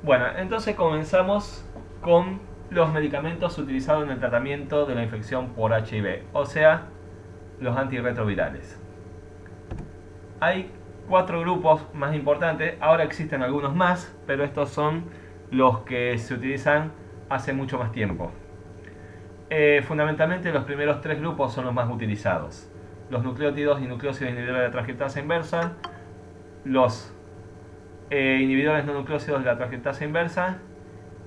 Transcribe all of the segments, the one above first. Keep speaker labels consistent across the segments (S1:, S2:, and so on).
S1: Bueno, entonces comenzamos con los medicamentos utilizados en el tratamiento de la infección por HIV, o sea, los antirretrovirales. Hay 4 grupos más importantes, ahora existen algunos más, pero estos son los que se utilizan hace mucho más tiempo. Fundamentalmente los primeros 3 grupos son los más utilizados. Los nucleótidos y nucleósidos inhibidores de la transcriptasa inversa, los inhibidores no nucleósidos de la transcriptasa inversa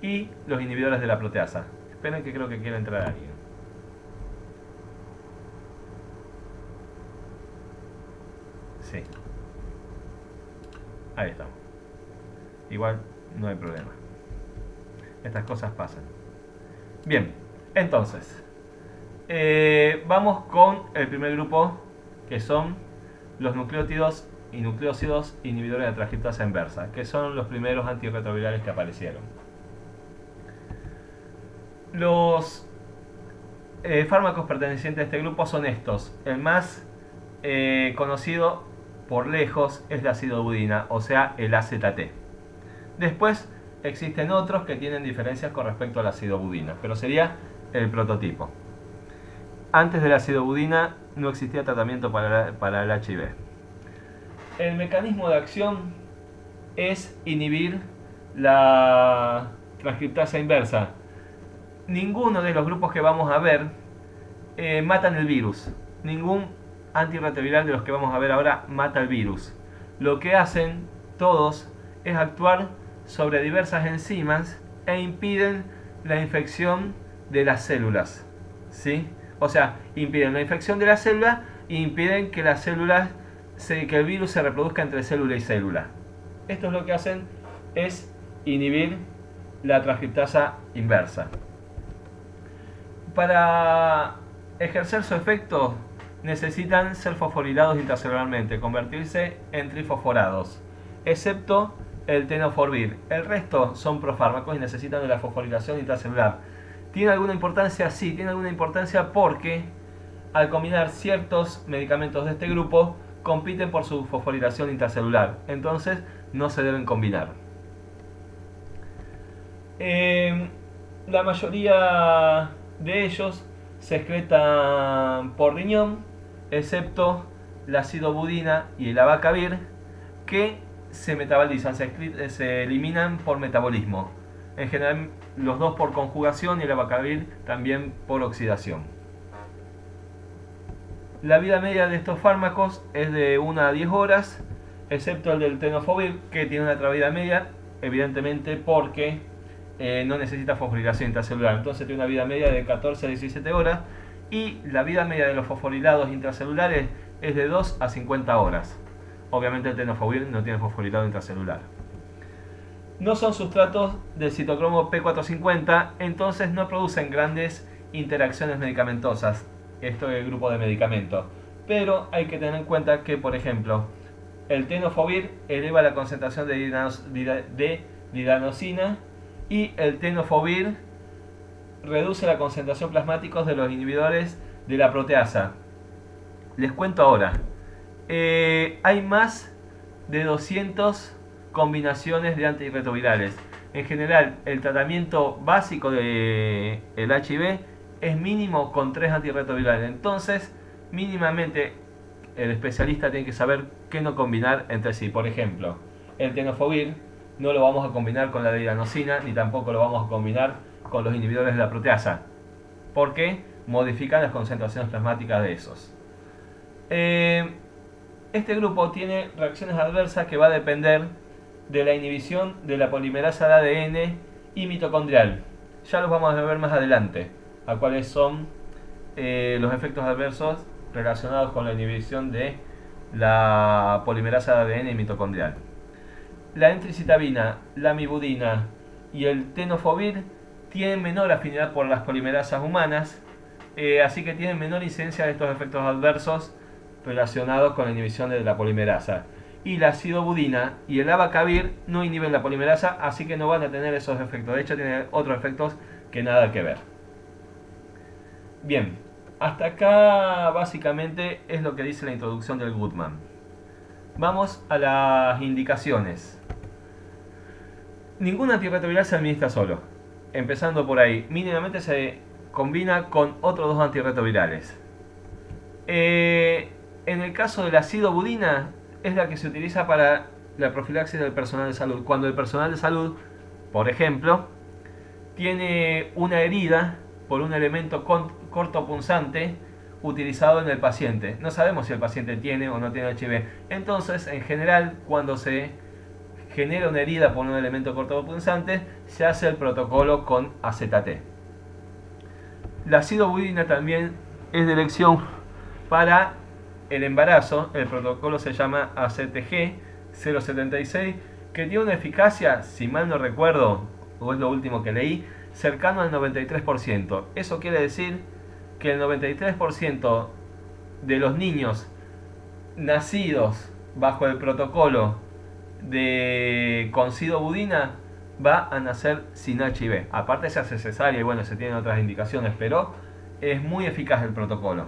S1: y los inhibidores de la proteasa. Esperen que creo que quiere entrar alguien. Sí. Ahí estamos. Igual no hay problema. Estas cosas pasan. Bien, entonces. Vamos con el primer grupo, que son los nucleótidos y nucleósidos inhibidores de la transcriptasa inversa, que son los primeros antirretrovirales que aparecieron. Los fármacos pertenecientes a este grupo son estos. El más conocido por lejos es la acidobudina, o sea, el AZT. Después existen otros que tienen diferencias con respecto a la acidobudina, pero sería el prototipo. Antes de la acidobudina no existía tratamiento para el HIV. El mecanismo de acción es inhibir la transcriptasa inversa. Ninguno de los grupos que vamos a ver matan el virus. Ningún antirretroviral de los que vamos a ver ahora mata el virus. Lo que hacen todos es actuar sobre diversas enzimas e impiden la infección de las células. ¿Sí? O sea, impiden la infección de la célula e impiden que las células, que el virus se reproduzca entre célula y célula. Esto es lo que hacen, es inhibir la transcriptasa inversa. Para ejercer su efecto necesitan ser fosforilados intracelularmente, convertirse en trifosforados, excepto el tenofovir. El resto son profármacos y necesitan de la fosforilación intracelular. ¿Tiene alguna importancia? Sí, tiene alguna importancia porque al combinar ciertos medicamentos de este grupo compiten por su fosforilación intracelular, entonces no se deben combinar. La mayoría de ellos se excretan por riñón, excepto la acidobudina y el abacavir, que se metabolizan, se eliminan por metabolismo. En general los dos por conjugación y el abacavir también por oxidación. La vida media de estos fármacos es de 1 a 10 horas, excepto el del tenofovir, que tiene una vida media, evidentemente porque no necesita fosforilación intracelular. Entonces tiene una vida media de 14 a 17 horas y la vida media de los fosforilados intracelulares es de 2 a 50 horas. Obviamente el tenofovir no tiene fosforilado intracelular. No son sustratos del citocromo P450, entonces no producen grandes interacciones medicamentosas. Esto es el grupo de medicamentos. Pero hay que tener en cuenta que, por ejemplo, el tenofovir eleva la concentración de lidanosina y el tenofovir reduce la concentración plasmática de los inhibidores de la proteasa. Les cuento ahora. Hay más de 200 combinaciones de antirretrovirales. En general, el tratamiento básico del HIV es mínimo con 3 antirretrovirales. Entonces, mínimamente el especialista tiene que saber qué no combinar entre sí. Por ejemplo, el tenofovir no lo vamos a combinar con la lidanosina, ni tampoco lo vamos a combinar con los inhibidores de la proteasa, porque modifican las concentraciones plasmáticas de esos. Este grupo tiene reacciones adversas que va a depender de la inhibición de la polimerasa de ADN y mitocondrial. Ya los vamos a ver más adelante, a cuáles son los efectos adversos relacionados con la inhibición de la polimerasa de ADN y mitocondrial. La entricitabina, la amibudina y el tenofovir tienen menor afinidad por las polimerasas humanas, así que tienen menor incidencia de estos efectos adversos relacionados con la inhibición de la polimerasa. Y la acidobudina y el abacavir no inhiben la polimerasa, así que no van a tener esos efectos. De hecho, tienen otros efectos que nada que ver. Bien, hasta acá básicamente es lo que dice la introducción del Goodman. Vamos a las indicaciones. Ningún antirretroviral se administra solo. Empezando por ahí, mínimamente se combina con otros dos antirretrovirales. En el caso de la acidobudina, es la que se utiliza para la profilaxis del personal de salud. Cuando el personal de salud, por ejemplo, tiene una herida por un elemento cortopunzante utilizado en el paciente. No sabemos si el paciente tiene o no tiene HIV. Entonces, en general, cuando se genera una herida por un elemento cortopunzante, se hace el protocolo con AZT. La acidobudina también es de elección para el embarazo. El protocolo se llama AZG 076, que tiene una eficacia, si mal no recuerdo, o es lo último que leí, cercano al 93%. Eso quiere decir que el 93% de los niños nacidos bajo el protocolo de acidobudina va a nacer sin HIV. Aparte se hace cesárea y bueno, se tienen otras indicaciones, pero es muy eficaz el protocolo.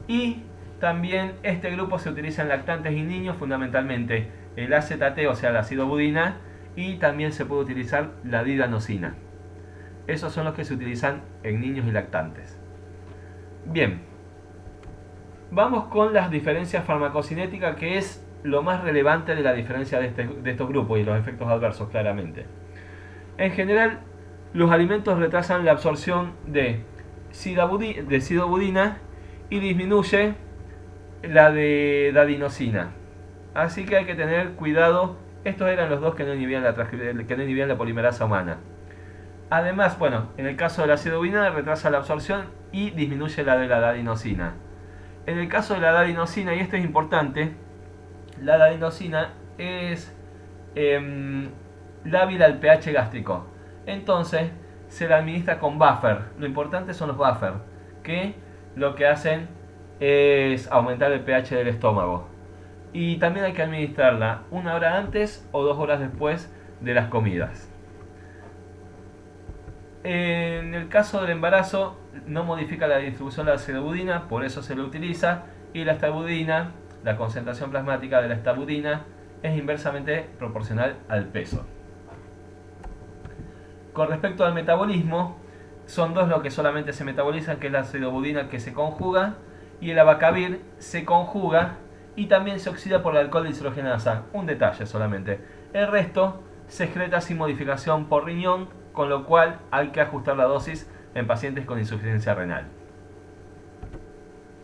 S1: Y también este grupo se utiliza en lactantes y niños, fundamentalmente el AZT, o sea la acidobudina, y también se puede utilizar la didanosina. Esos son los que se utilizan en niños y lactantes. Bien, vamos con las diferencias farmacocinéticas, que es lo más relevante de la diferencia de estos grupos y los efectos adversos, claramente. En general, los alimentos retrasan la absorción de acidobudina y disminuye la de didanosina. Así que hay que tener cuidado. Estos eran los dos que no inhibían la polimerasa humana. Además, bueno, en el caso de la acidobudina retrasa la absorción y disminuye la de la didanosina. En el caso de la didanosina, y esto es importante, la didanosina es lábil al pH gástrico. Entonces se la administra con buffer. Lo importante son los buffer, que lo que hacen es aumentar el pH del estómago. Y también hay que administrarla 1 hora antes o 2 horas después de las comidas. En el caso del embarazo no modifica la distribución de la acidobudina, por eso se lo utiliza, y la estabudina, la concentración plasmática de la estabudina, es inversamente proporcional al peso. Con respecto al metabolismo, son dos los que solamente se metabolizan, que es la acidobudina, que se conjuga, y el abacavir se conjuga y también se oxida por el alcohol de deshidrogenasa. Un detalle solamente. El resto se excreta sin modificación por riñón, con lo cual hay que ajustar la dosis en pacientes con insuficiencia renal.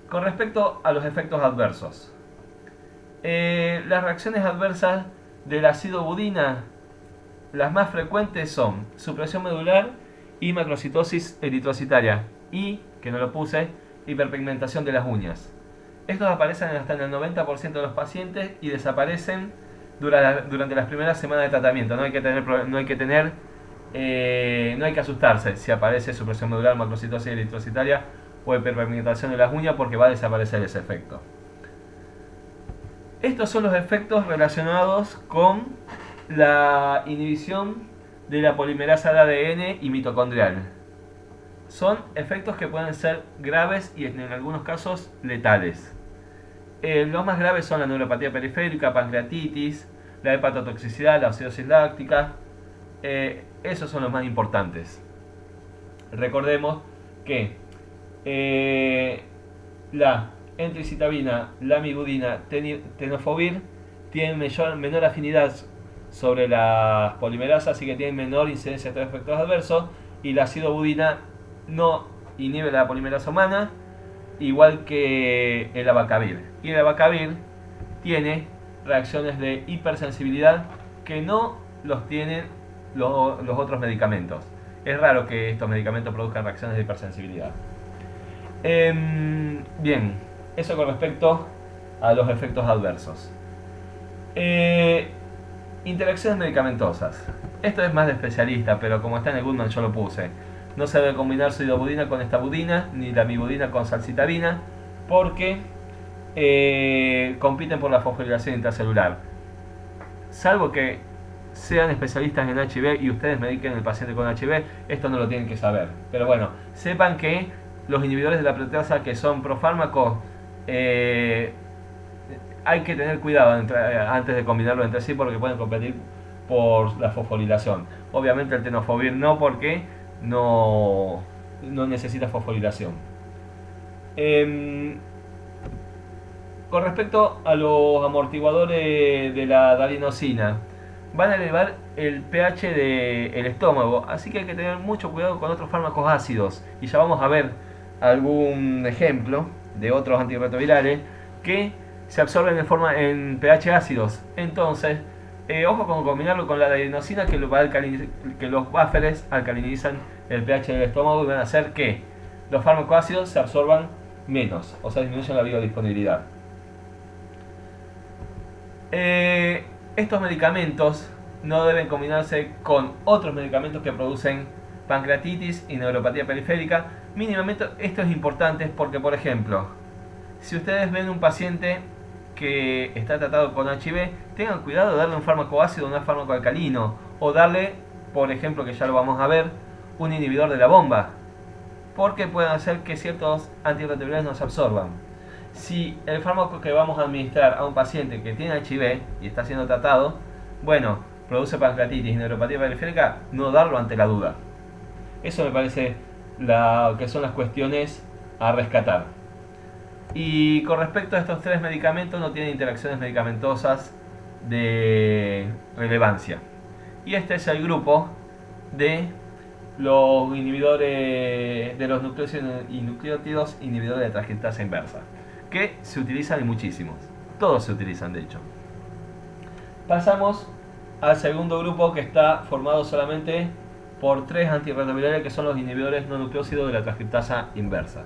S1: Con respecto a los efectos adversos, las reacciones adversas de la acidobudina, las más frecuentes son supresión medular y macrocitosis eritrocitaria y, que no lo puse, hiperpigmentación de las uñas. Estos aparecen hasta en el 90% de los pacientes y desaparecen durante las primeras semanas de tratamiento. No hay que asustarse si aparece supresión medular, macrocitosis eritrocitaria o hiperpigmentación de las uñas, porque va a desaparecer ese efecto. Estos son los efectos relacionados con la inhibición de la polimerasa de ADN y mitocondrial. Son efectos que pueden ser graves y en algunos casos letales. Los más graves son la neuropatía periférica, pancreatitis, la hepatotoxicidad, la acidosis láctica. Esos son los más importantes. Recordemos que la entricitabina, la amibudina, tenofovir tienen menor afinidad sobre las polimerasas, así que tienen menor incidencia de estos efectos adversos, y la acidobudina no inhibe la polimerasa humana, igual que el abacavir. Y el abacavir tiene reacciones de hipersensibilidad que no los tienen los otros medicamentos. Es raro que estos medicamentos produzcan reacciones de hipersensibilidad. Bien, eso con respecto a los efectos adversos. Interacciones medicamentosas. Esto es más de especialista, pero como está en el Goodman yo lo puse. No se debe combinar acidobudina con estabudina, ni la amibudina con salcitabina, porque compiten por la fosforilación intracelular. Salvo que sean especialistas en HIV y ustedes mediquen al paciente con HIV, esto no lo tienen que saber. Pero bueno, sepan que los inhibidores de la proteasa que son profármacos, hay que tener cuidado antes de combinarlos entre sí, porque pueden competir por la fosforilación. Obviamente el tenofovir no, porque no necesita fosforilación. Con respecto a los amortiguadores de la dalinosina, van a elevar el pH del estómago, así que hay que tener mucho cuidado con otros fármacos ácidos. Y ya vamos a ver algún ejemplo de otros antirretrovirales que se absorben en pH ácidos. Entonces, ojo con combinarlo con la dalinosina, que los bufferes alcalinizan el pH del estómago y van a hacer que los fármacos ácidos se absorban menos, o sea, disminuyen la biodisponibilidad. Estos medicamentos no deben combinarse con otros medicamentos que producen pancreatitis y neuropatía periférica. Mínimamente esto es importante porque, por ejemplo, si ustedes ven un paciente que está tratado con HIV, tengan cuidado de darle un fármaco ácido o un fármaco alcalino, o darle, por ejemplo, que ya lo vamos a ver, un inhibidor de la bomba, porque pueden hacer que ciertos antirretrovirales no se absorban. Si el fármaco que vamos a administrar a un paciente que tiene HIV y está siendo tratado, bueno, produce pancreatitis y neuropatía periférica, no darlo ante la duda. Eso me parece que son las cuestiones a rescatar. Y con respecto a estos tres medicamentos, no tienen interacciones medicamentosas de relevancia. Y este es el grupo de los inhibidores de los nucleótidos inhibidores de transcriptasa inversa, que se utilizan y muchísimos. Todos se utilizan, de hecho. Pasamos al segundo grupo, que está formado solamente por tres antirretrovirales, que son los inhibidores no nucleósidos de la transcriptasa inversa.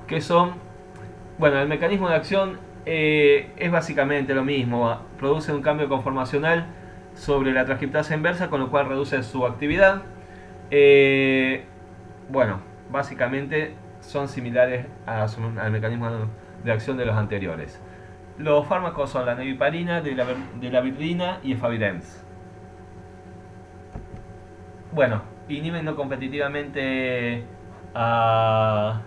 S1: Que son, bueno, el mecanismo de acción es básicamente lo mismo. Produce un cambio conformacional sobre la transcriptasa inversa, con lo cual reduce su actividad. Bueno, básicamente son similares al mecanismo de acción de los anteriores. Los fármacos son la neviparina, de la virdina y efavirenz. Bueno, inhiben no competitivamente a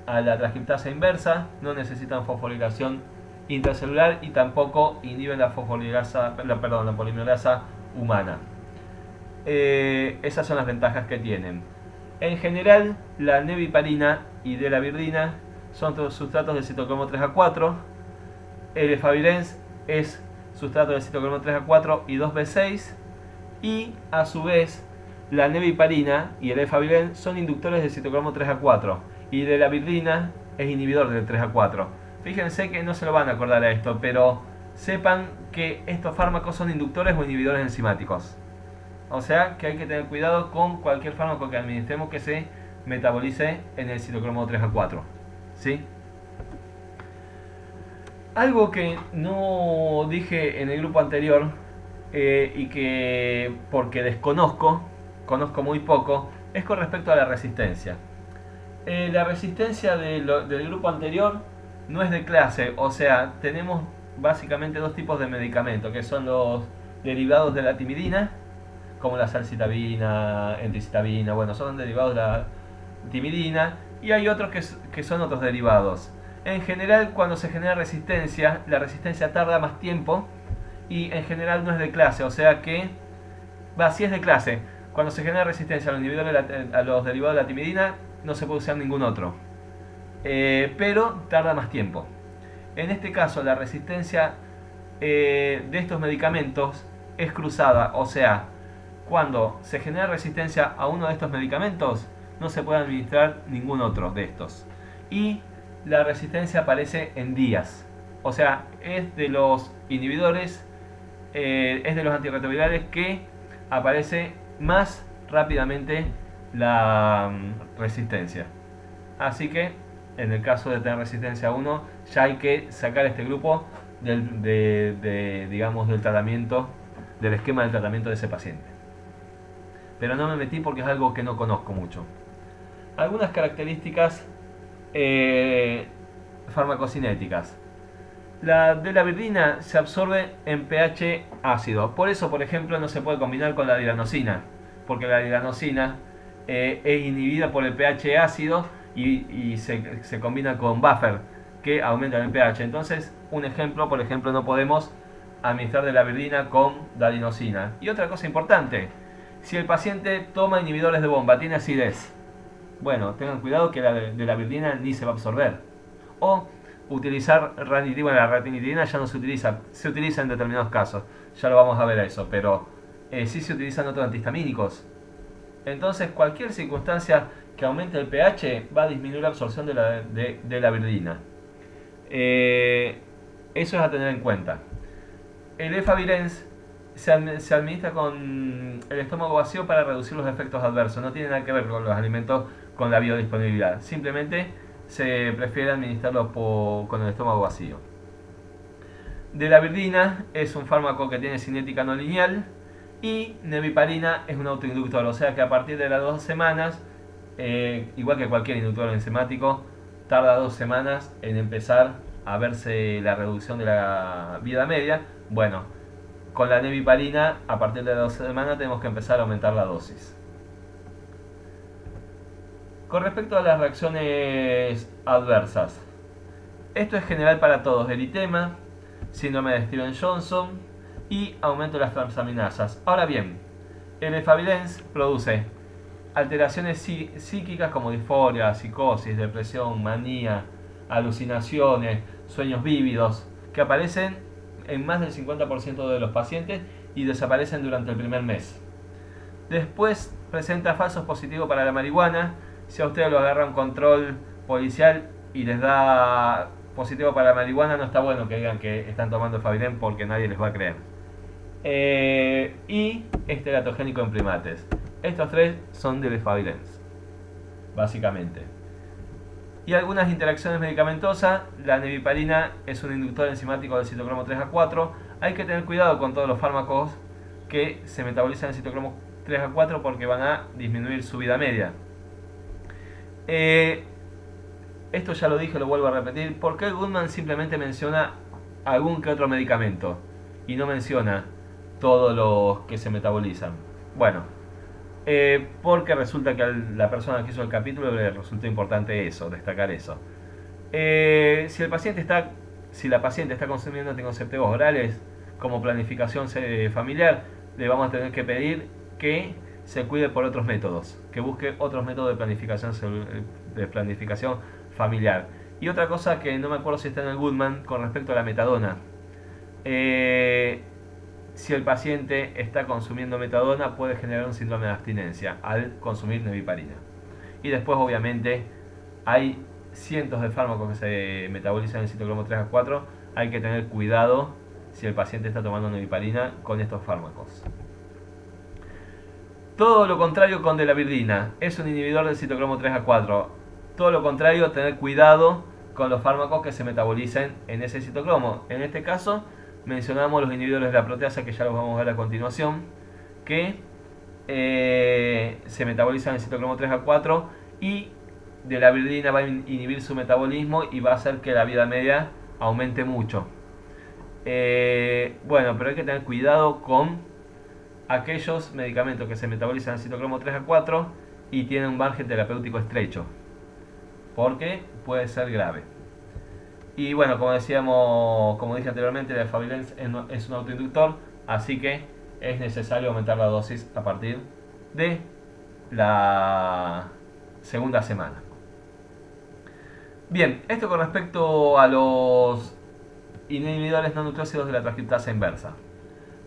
S1: la transcriptasa inversa, no necesitan fosforilación intracelular y tampoco inhiben la polimerasa humana. Esas son las ventajas que tienen. En general, la neviparina y de la virdina son sustratos de citocromo 3A4. El efavirenz es sustrato de citocromo 3A4 y 2B6. Y a su vez, la neviparina y el efavirenz son inductores de citocromo 3A4. Y de la virdina es inhibidor del 3A4. Fíjense que no se lo van a acordar a esto, pero sepan que estos fármacos son inductores o inhibidores enzimáticos. O sea que hay que tener cuidado con cualquier fármaco que administremos que se metabolice en el citocromo 3A4. ¿Sí? Algo que no dije en el grupo anterior y que porque conozco muy poco, es con respecto a la resistencia. La resistencia del grupo anterior no es de clase, o sea, tenemos básicamente dos tipos de medicamentos, que son los derivados de la timidina, como la salcitabina, enticitabina, bueno, son derivados de la timidina, y hay otros que son otros derivados. En general, cuando se genera resistencia, la resistencia tarda más tiempo y en general no es de clase, o sea que, sí es de clase. Cuando se genera resistencia a los derivados de la timidina, no se puede usar ningún otro, pero tarda más tiempo. En este caso, la resistencia de estos medicamentos es cruzada, o sea, cuando se genera resistencia a uno de estos medicamentos, no se puede administrar ningún otro de estos. Y la resistencia aparece en días. O sea, es de los inhibidores, es de los antirretrovirales que aparece más rápidamente la resistencia. Así que, en el caso de tener resistencia a uno, ya hay que sacar este grupo digamos, del tratamiento, del esquema del tratamiento de ese paciente. Pero no me metí porque es algo que no conozco mucho. Algunas características farmacocinéticas. La de la virdina se absorbe en pH ácido. Por eso, por ejemplo, no se puede combinar con la dilanosina, porque la dilanosina es inhibida por el pH ácido y se combina con buffer que aumentan el pH. Entonces, un ejemplo, por ejemplo, no podemos administrar delavirdina con dalinosina. Y otra cosa importante, si el paciente toma inhibidores de bomba, tiene acidez, bueno, tengan cuidado que la delavirdina ni se va a absorber. O utilizar ranitidina, la ranitidina ya no se utiliza en determinados casos, ya lo vamos a ver a eso, pero sí se utilizan otros antihistamínicos. Entonces cualquier circunstancia que aumente el pH va a disminuir la absorción de la virdina. Eso es a tener en cuenta. El Efavirenz se administra con el estómago vacío para reducir los efectos adversos. No tiene nada que ver con los alimentos, con la biodisponibilidad. Simplemente se prefiere administrarlo con el estómago vacío. Delavirdina es un fármaco que tiene cinética no lineal y neviparina es un autoinductor, o sea que a partir de las 2 semanas, igual que cualquier inductor enzimático, tarda 2 semanas en empezar a verse la reducción de la vida media. Bueno, con la neviparina a partir de las 2 semanas tenemos que empezar a aumentar la dosis. Con respecto a las reacciones adversas, esto es general para todos: eritema, síndrome de Stevens-Johnson y aumento de las transaminasas. Ahora bien, el Efavirenz produce alteraciones psíquicas como disforia, psicosis, depresión, manía, alucinaciones, sueños vívidos, que aparecen en más del 50% de los pacientes y desaparecen durante el primer mes. Después presenta falsos positivos para la marihuana. Si a ustedes lo agarra un control policial y les da positivo para la marihuana, no está bueno que digan que están tomando Efavirenz porque nadie les va a creer. Y es teratogénico en primates. Estos tres son del Efavirenz, básicamente. Y algunas interacciones medicamentosas. La neviparina es un inductor enzimático del citocromo 3A4. Hay que tener cuidado con todos los fármacos que se metabolizan en citocromo 3A4 porque van a disminuir su vida media. Esto ya lo dije, lo vuelvo a repetir. ¿Por qué Goodman simplemente menciona algún que otro medicamento y no menciona todos los que se metabolizan? Bueno, porque resulta que a la persona que hizo el capítulo le resultó importante eso, destacar eso. Si la paciente está consumiendo anticonceptivos orales como planificación familiar, le vamos a tener que pedir que se cuide por otros métodos, que busque otros métodos de planificación familiar. Y otra cosa que no me acuerdo si está en el Goodman con respecto a la metadona. Si el paciente está consumiendo metadona, puede generar un síndrome de abstinencia al consumir neviparina. Y después, obviamente, hay cientos de fármacos que se metabolizan en citocromo 3A4. Hay que tener cuidado si el paciente está tomando neviparina con estos fármacos. Todo lo contrario con delavirdina, es un inhibidor del citocromo 3A4. Todo lo contrario, tener cuidado con los fármacos que se metabolicen en ese citocromo. En este caso, mencionamos los inhibidores de la proteasa, que ya los vamos a ver a continuación, que se metabolizan en el citocromo 3A4 y delavirdina va a inhibir su metabolismo y va a hacer que la vida media aumente mucho. Bueno, pero hay que tener cuidado con aquellos medicamentos que se metabolizan en el citocromo 3A4 y tienen un margen terapéutico estrecho, porque puede ser grave. Y bueno, como dije anteriormente, el Efavirenz es un autoinductor, así que es necesario aumentar la dosis a partir de la segunda semana. Bien, esto con respecto a los inhibidores no nucleósidos de la transcriptasa inversa.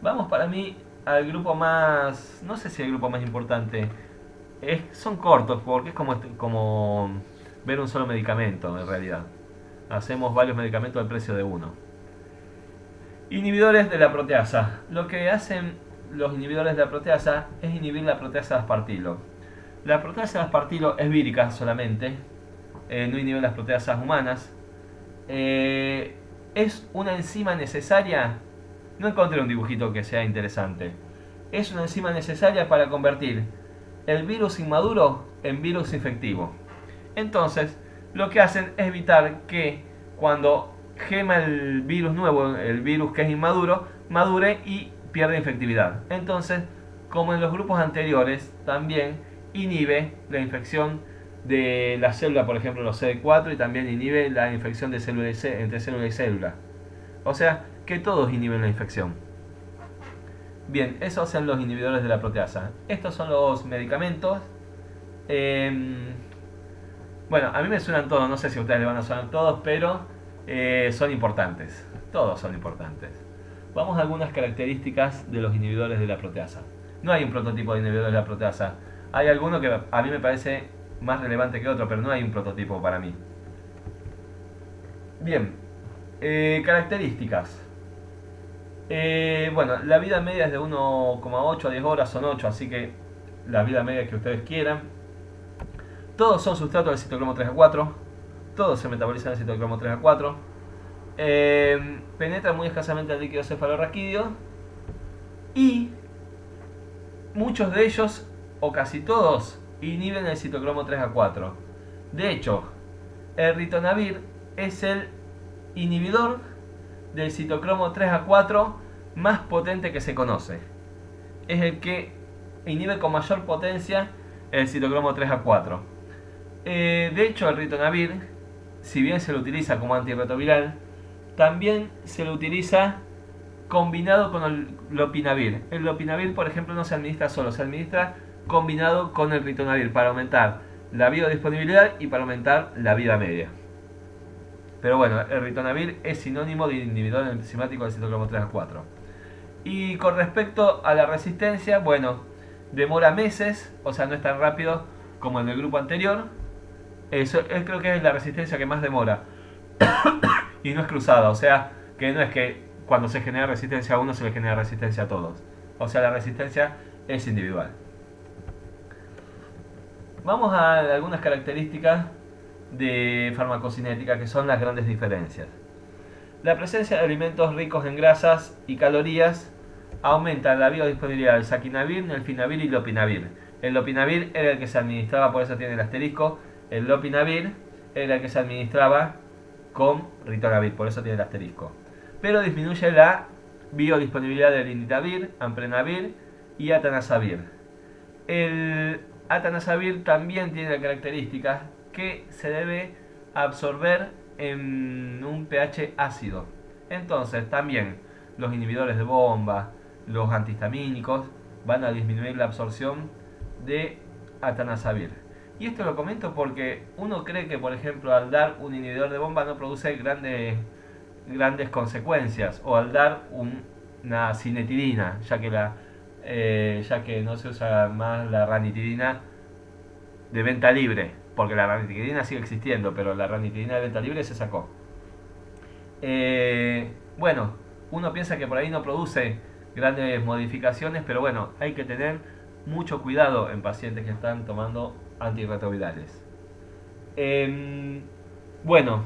S1: Vamos para mí al grupo más, no sé si el grupo más importante, son cortos porque es como ver un solo medicamento en realidad. Hacemos varios medicamentos al precio de uno. Inhibidores de la proteasa. Lo que hacen los inhibidores de la proteasa es inhibir la proteasa de aspartilo. La proteasa de aspartilo es vírica solamente, no inhibe las proteasas humanas. Es una enzima necesaria. No encontré un dibujito que sea interesante. Es una enzima necesaria para convertir el virus inmaduro en virus infectivo. Entonces, lo que hacen es evitar que cuando gema el virus nuevo, el virus que es inmaduro, madure y pierda infectividad. Entonces, como en los grupos anteriores, también inhibe la infección de la célula, por ejemplo los CD4, y también inhibe la infección de célula entre célula y célula. O sea, que todos inhiben la infección. Bien, esos son los inhibidores de la proteasa. Estos son los medicamentos. Bueno, a mí me suenan todos, no sé si a ustedes les van a sonar todos, pero son importantes. Todos son importantes. Vamos a algunas características de los inhibidores de la proteasa. No hay un prototipo de inhibidor de la proteasa. Hay alguno que a mí me parece más relevante que otro, pero no hay un prototipo para mí. Bien, características. Bueno, la vida media es de 1,8 a 10 horas, son 8, así que la vida media que ustedes quieran. Todos son sustratos del citocromo 3A4. Todos se metabolizan en el citocromo 3A4. Penetran muy escasamente al líquido cefalorraquídeo. Y muchos de ellos, o casi todos, inhiben el citocromo 3A4. De hecho, el ritonavir es el inhibidor del citocromo 3A4 más potente que se conoce. Es el que inhibe con mayor potencia el citocromo 3A4. De hecho, el ritonavir, si bien se lo utiliza como antirretroviral, también se lo utiliza combinado con el lopinavir. El lopinavir, por ejemplo, no se administra solo, se administra combinado con el ritonavir para aumentar la biodisponibilidad y para aumentar la vida media. Pero bueno, el ritonavir es sinónimo de inhibidor enzimático del citocromo 3A4. Y con respecto a la resistencia, bueno, demora meses, o sea, no es tan rápido como en el grupo anterior. Creo que es la resistencia que más demora. Y no es cruzada, o sea, que no es que cuando se genera resistencia a uno se le genera resistencia a todos. O sea, la resistencia es individual. Vamos a algunas características de farmacocinética que son las grandes diferencias. La presencia de alimentos ricos en grasas y calorías aumenta la biodisponibilidad del saquinavir, nelfinavir y lopinavir. El lopinavir era el que se administraba, por eso tiene el asterisco. El lopinavir era el que se administraba con ritonavir, por eso tiene el asterisco. Pero disminuye la biodisponibilidad del inditavir, amprenavir y atanazavir. El atanazavir también tiene la característica que se debe absorber en un pH ácido. Entonces también los inhibidores de bomba, los antihistamínicos van a disminuir la absorción de atanazavir. Y esto lo comento porque uno cree que, por ejemplo, al dar un inhibidor de bomba no produce grandes consecuencias, o al dar una cinetidina, ya que no se usa más la ranitidina de venta libre, porque la ranitidina sigue existiendo, pero la ranitidina de venta libre se sacó. Bueno, uno piensa que por ahí no produce grandes modificaciones, pero bueno, hay que tener mucho cuidado en pacientes que están tomando antirretrovirales. Bueno,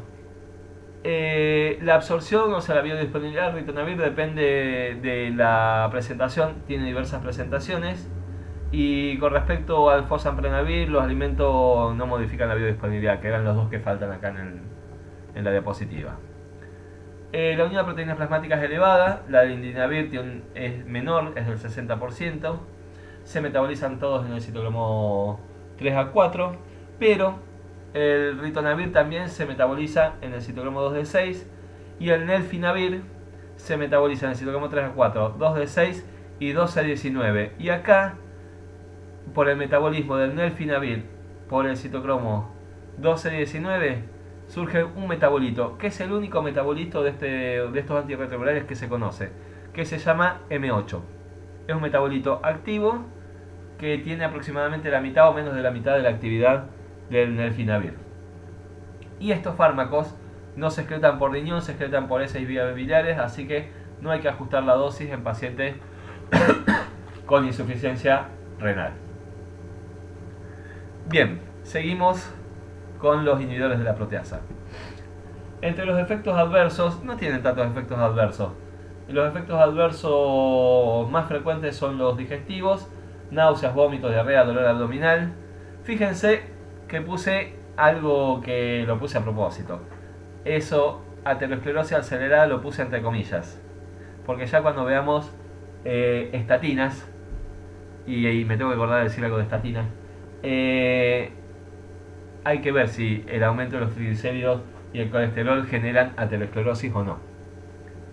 S1: la absorción, o sea, la biodisponibilidad del ritonavir depende de la presentación, tiene diversas presentaciones. Y con respecto al fosamprenavir, los alimentos no modifican la biodisponibilidad, que eran los dos que faltan acá en la diapositiva. La unidad de proteínas plasmáticas es elevada, la del indinavir es menor, es del 60%. Se metabolizan todos en el citocromo 3A4, pero el ritonavir también se metaboliza en el citocromo 2D6 y el nelfinavir se metaboliza en el citocromo 3A4, 2D6 y 2C19. Y acá, por el metabolismo del nelfinavir por el citocromo 1219, surge un metabolito, que es el único metabolito de estos antirretrovirales que se conoce, que se llama M8. Es un metabolito activo que tiene aproximadamente la mitad o menos de la mitad de la actividad del nelfinavir. Y estos fármacos no se excretan por riñón, se excretan por heces y vías biliares, así que no hay que ajustar la dosis en pacientes con insuficiencia renal. Bien, seguimos con los inhibidores de la proteasa. Entre los efectos adversos, no tienen tantos efectos adversos. Los efectos adversos más frecuentes son los digestivos, náuseas, vómitos, diarrea, dolor abdominal. Fíjense que puse algo que lo puse a propósito. Eso, aterosclerosis acelerada, lo puse entre comillas. Porque ya cuando veamos estatinas, y me tengo que acordar de decir algo de estatinas, hay que ver si el aumento de los triglicéridos y el colesterol generan aterosclerosis o no.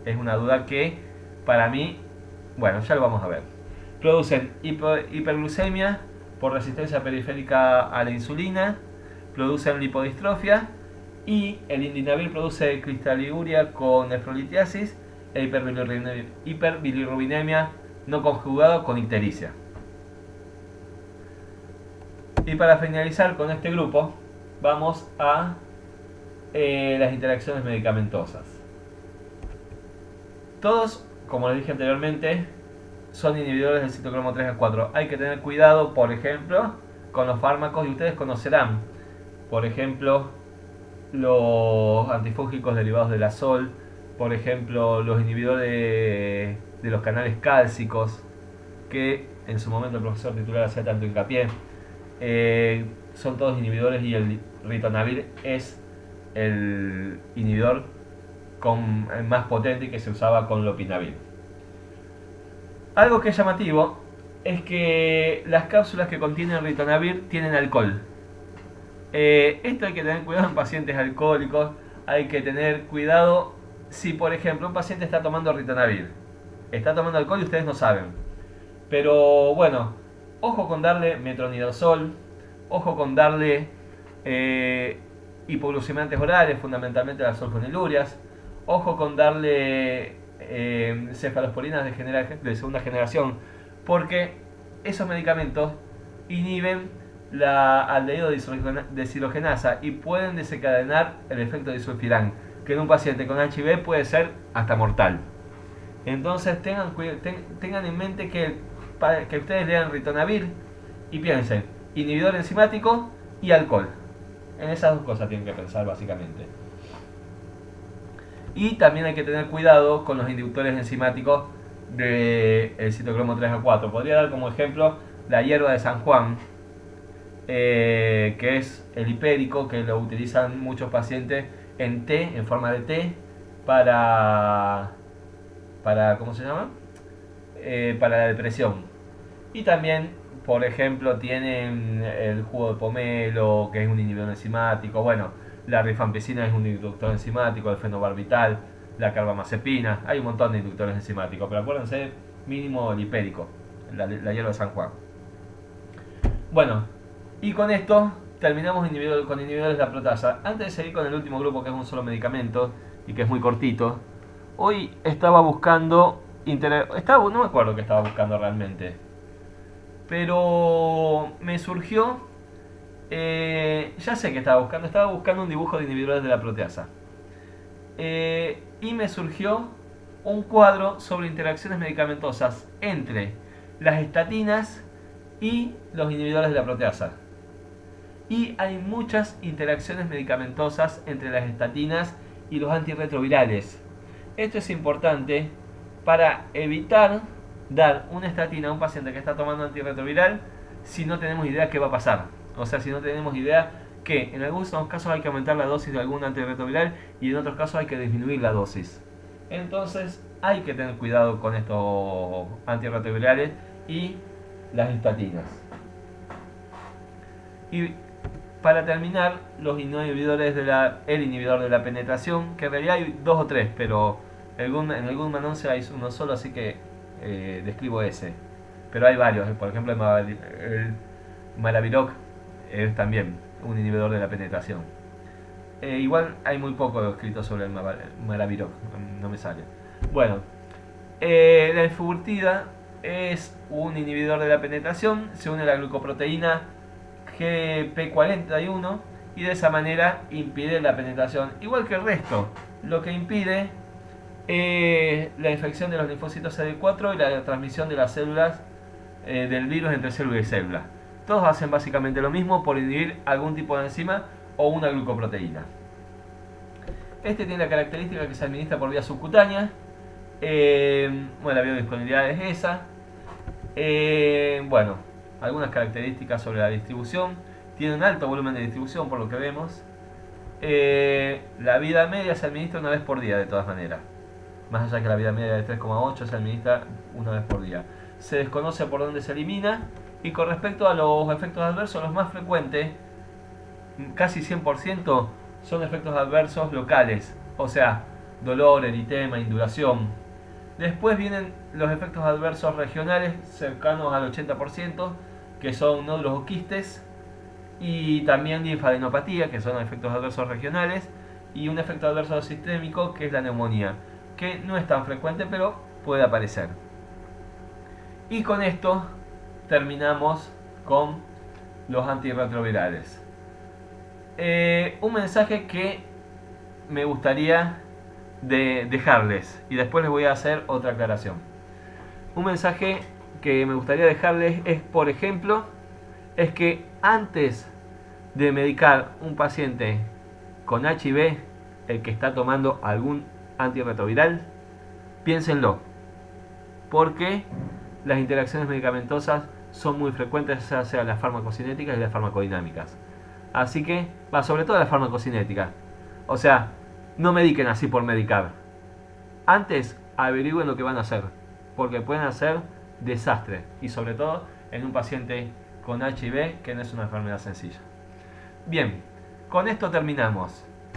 S1: Es una duda que para mí, bueno, ya lo vamos a ver. Producen hiperglucemia por resistencia periférica a la insulina, producen lipodistrofia y el indinavir produce cristaliuria con nefrolitiasis e hiperbilirrubinemia no conjugado con ictericia. Y para finalizar con este grupo, vamos a las interacciones medicamentosas. Todos, como les dije anteriormente, son inhibidores del citocromo 3A4. Hay que tener cuidado, por ejemplo, con los fármacos, y ustedes conocerán, por ejemplo, los antifúngicos derivados de la sol, por ejemplo, los inhibidores de los canales cálcicos, que en su momento el profesor titular hacía tanto hincapié. Son todos inhibidores y el ritonavir es el inhibidor más potente que se usaba con lopinavir. Algo que es llamativo es que las cápsulas que contienen ritonavir tienen alcohol. Esto hay que tener cuidado en pacientes alcohólicos. Hay que tener cuidado si, por ejemplo, un paciente está tomando ritonavir, está tomando alcohol y ustedes no saben. Pero bueno, ojo con darle metronidazol, ojo con darle hipoglucemiantes orales, fundamentalmente las sulfonilurias, ojo con darle cefalosporinas de segunda generación, porque esos medicamentos inhiben la aldehído deshidrogenasa y pueden desencadenar el efecto disulfiram, que en un paciente con HIV puede ser hasta mortal. Entonces tengan en mente que ustedes lean ritonavir y piensen inhibidor enzimático y alcohol. En esas dos cosas tienen que pensar básicamente. Y también hay que tener cuidado con los inductores enzimáticos del citocromo 3A4. Podría dar como ejemplo la hierba de San Juan, que es el hipérico, que lo utilizan muchos pacientes en té, en forma de té, para ¿cómo se llama? Para la depresión. Y también, por ejemplo, tienen el jugo de pomelo, que es un inhibidor enzimático. Bueno, la rifampicina es un inductor enzimático, el fenobarbital, la carbamazepina. Hay un montón de inductores enzimáticos, pero acuérdense, mínimo el hipérico, la hierba de San Juan. Bueno, y con esto terminamos con inhibidores de la proteasa. Antes de seguir con el último grupo, que es un solo medicamento y que es muy cortito, hoy estaba buscando, no me acuerdo qué estaba buscando realmente, pero me surgió, ya sé que estaba buscando un dibujo de inhibidores de la proteasa, y me surgió un cuadro sobre interacciones medicamentosas entre las estatinas y los inhibidores de la proteasa. Y hay muchas interacciones medicamentosas entre las estatinas y los antirretrovirales. Esto es importante para evitar dar una estatina a un paciente que está tomando antirretroviral si no tenemos idea qué va a pasar. O sea, si no tenemos idea que en algunos casos hay que aumentar la dosis de algún antirretroviral y en otros casos hay que disminuir la dosis. Entonces hay que tener cuidado con estos antirretrovirales y las estatinas. Y para terminar, el inhibidor de la penetración, que en realidad hay 2 o 3, pero en algún manual hay uno solo, así que describo ese. Pero hay varios, por ejemplo el Malaviroc es también un inhibidor de la penetración. Igual hay muy poco escrito sobre el Malaviroc, no me sale. Bueno, la enfuburtida es un inhibidor de la penetración, se une a la glucoproteína GP41 y de esa manera impide la penetración, igual que el resto. Lo que impide la infección de los linfocitos CD4 y la transmisión de las células del virus entre célula y célula. Todos hacen básicamente lo mismo por inhibir algún tipo de enzima o una glucoproteína. Este tiene la característica que se administra por vía subcutánea. Bueno, la biodisponibilidad es esa. Bueno, algunas características sobre la distribución. Tiene un alto volumen de distribución por lo que vemos. La vida media se administra una vez por día de todas maneras. Más allá que la vida media de 3,8 se administra una vez por día. Se desconoce por dónde se elimina. Y con respecto a los efectos adversos, los más frecuentes, casi 100%, son efectos adversos locales. O sea, dolor, eritema, induración. Después vienen los efectos adversos regionales cercanos al 80%, que son nódulos o quistes, y también linfadenopatía, que son efectos adversos regionales, y un efecto adverso sistémico, que es la neumonía, que no es tan frecuente, pero puede aparecer. Y con esto terminamos con los antirretrovirales. Un mensaje que me gustaría dejarles, y después les voy a hacer otra aclaración. Un mensaje que me gustaría dejarles es, por ejemplo, es que antes de medicar un paciente con HIV, el que está tomando algún antirretroviral, piénsenlo, porque las interacciones medicamentosas son muy frecuentes, ya sea las farmacocinéticas y las farmacodinámicas. Así que, sobre todo las farmacocinéticas. O sea, no mediquen así por medicar. Antes averigüen lo que van a hacer, porque pueden hacer desastre, y sobre todo en un paciente con HIV, que no es una enfermedad sencilla. Bien, con esto terminamos.